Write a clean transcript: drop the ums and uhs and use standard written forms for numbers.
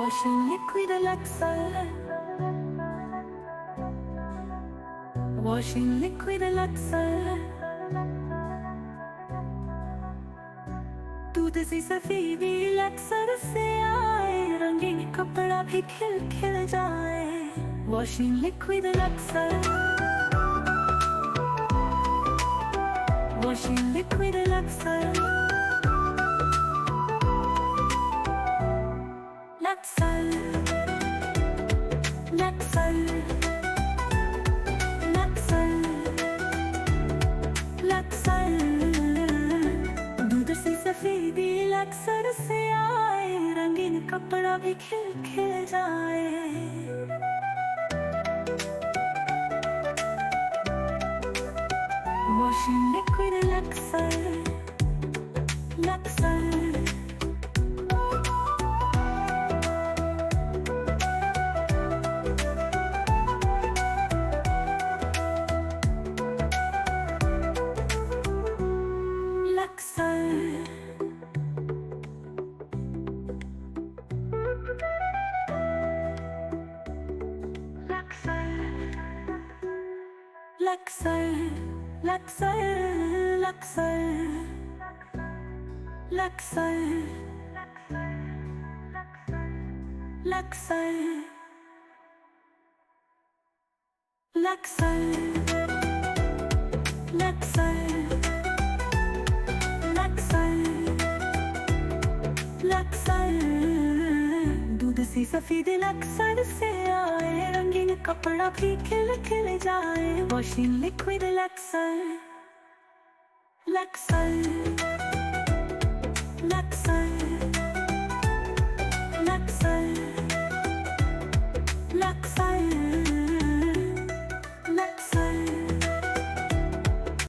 Washing liquid Luxer. Washing liquid Luxer. दूध सी सफेदी लक्सर से आए, रंगीन कपड़ा भी खिल खिल जाए। Washing liquid Luxer. Washing liquid Luxer. Luxer. Luxer. Luxer. Luxer. दूध सी सफेदी लक्सर से आए, रंगीन कपड़ा भी खिल खिल जाए। Washing liquid Luxer. Luxer. Luxer, Luxer, Luxer, Luxer, Luxer, Luxer, Luxer, Luxer, Luxer. दूध सी सफेद लक्सर से आए, रंगीन कपड़ा भी खिल खिल जाए। Washing liquid Luxer. Luxer. Luxer. Luxer. Luxer.